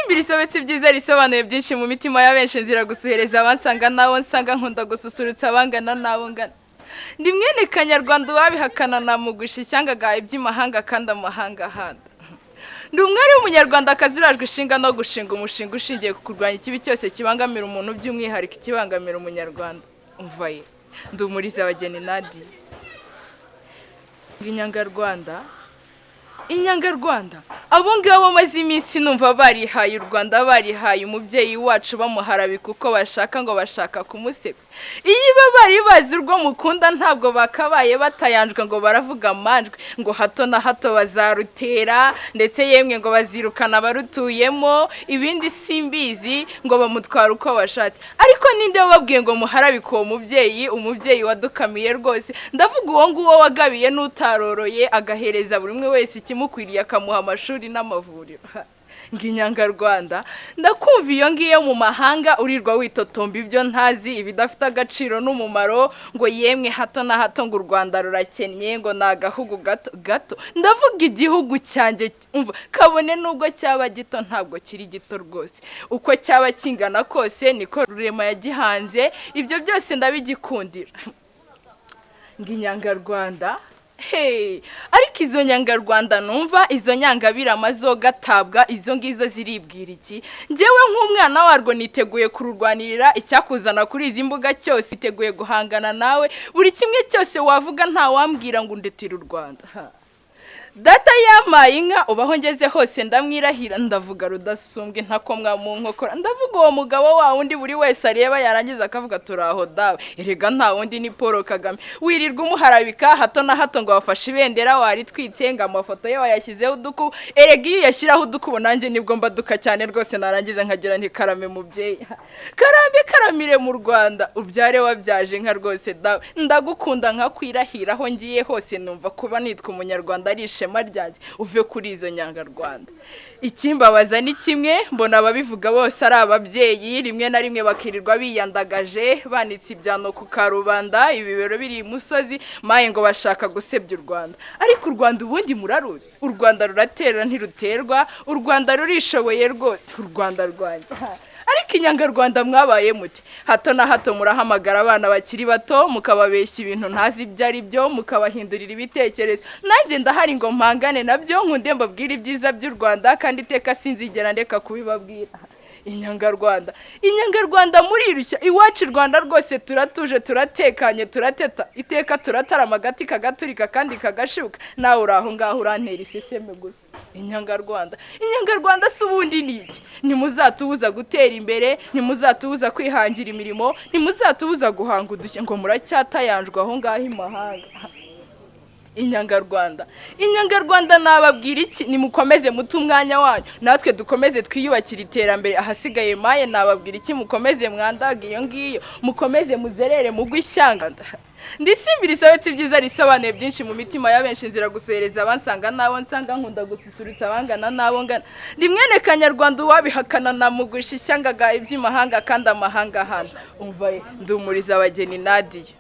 ndisimbira isobetse ibyiza risobanuye byinshi mu mitima ya benshi nzira gusuhereza abansanga nabo nsanga nkunda gususurutsa abangana nabo ngana ndi mwene kanyarwanda wabihakana namugusha icyanga gaye by'imahanga kandi amahanga handa ndi umwari w'umunyarwanda kazirajwe ishinga no gushinga umushinga ushingiye ku kurwanya ikibi cyose kibangamira umuntu by'umwihariko ikibangamira umunyarwanda umvaye ndi Umurizabageni Nadia INYANGARWANDA abo ngabo maze iminsi numva barihaye u Rwanda barihaye umubyeyi wacu bamuharabika uko bashaka ngo bashaka kumuseba iyo bari bazi urwo mukunda ntabwo bakabaye batayanjwe ngo baravuga amanjwe ngo hato na hato bazarutera ndetse yemwe ngo bazirukana barutuyemo ibindi simbizi ngo bamutwara uko bashatse ariko ninde babwiye ngo muharabika uwo umubyeyi wadukamiye rwose ndavuga uwo nguwo wagabiye n'utaroroye agahereza buri umwe wese ikimukwiriye akamuha amashuri n'amavuriro INYANGARWANDA ndakumva iyo ngiye mu mahanga urirwa witotomba ibyo ntazi ibidafite agaciro n'umumaro ngo yemwe hato na hato ngo u Rwanda rurakennye ngo nagahugu gato ndavuga igihugu cyanjye umva kabone nubwo cyaba gito ntabwo kiri gito rwose uko cyaba kingana kose niko rurema yagihanze ibyo byose ndabigikundira INYANGARWANDA Hey, ariko izo nyangarwanda numva izo nyangabirama zo gatabwa izo ngizo ziribwira iki njewe nk'umwana warwo niteguye kururwanirira icyakuzana kuri izi mbuga cyose iteguye guhangana nawe buri kimwe cyose wavuga nta wambwira ngo ndetira u Rwanda data yamaye inka ubaho ngeze hose ndamwirahira ndavuga rudasumbwe ntakomwa mu nkokora ndavuga uwo mugabo wa wundi buri wese areba yarangiza akavuga turaho dawe erega nta wundi ni Paul Kagame wirirwa umuharabika hato na hato ngo bafashe ibendera wari twitse ngo amafoto ye wayashyizeho uduku erega iyo yashyiraho udukubo nanjye nibwo mbaduka cyane rwose narangiza nkagira nti karame mubyeyi karamire mu Rwanda ubyare wabyaje nka rwose dawe ndagukunda nkakwirahira aho ngiye hose numva kuba nitwa umunyarwanda arishe maryaje uve kuri izo nyangarwanda ikimbabaza ni kimwe mbona ababivuga bose ari ababyeyi rimwe na rimwe bakirirwa biyandagaje banitse ibyano ku karubanda ibibero biri musozi maye ngo bashaka gusebya u Rwanda ariko u Rwanda ubundi muraruzi u Rwanda ruratera ntiruterwa u Rwanda rurishoboye rwose u Rwanda rwanjye ariko INYANGARWANDA mwabaye muti hato na hato murahamagara abana bakiri bato mukababeshya ibintu ntazi ibyo ari byo mukabahindurira ibitekerezo nanjye ndahari ngo mpangane nabyo nkunde mbabwira ibyiza by'u Rwanda kandi iteka sinzigera ndeka kubibabwira INYANGARWANDA murirushya iwacu Rwanda rwose turatuje turatekanye turateta iteka turatarama agati kagaturika kandi kagashibuka nawe uraho ngaho urantera iseseme gusa INYANGARWANDA subundi niki nimuzatubuza gutera imbere nimuzatubuza kwihangira imirimo nimuzatubuza guhanga udushye ngo muracyatayanjwe aho ngaho imahanga INYANGARWANDA nababwira iki nimukomeze mutu umwanya wanyu natwe dukomeze twiyubakira iterambere ahasigaye maye nababwira iki mukomeze mwandaga iyo ngiyo mukomeze muzerere mugwishyanga ndisimbira isobetse ibyiza risobanuye byinshi mu mitima ya benshi nzira gusuhereza abansanga nabo nsanga nkunda gususurutsa abangana nabo ngana ndi mwene kanyarwanda wabihakana namugusha icyanga gaye by'imahanga kandi amahanga handa umva ndi Umurizabageni Nadia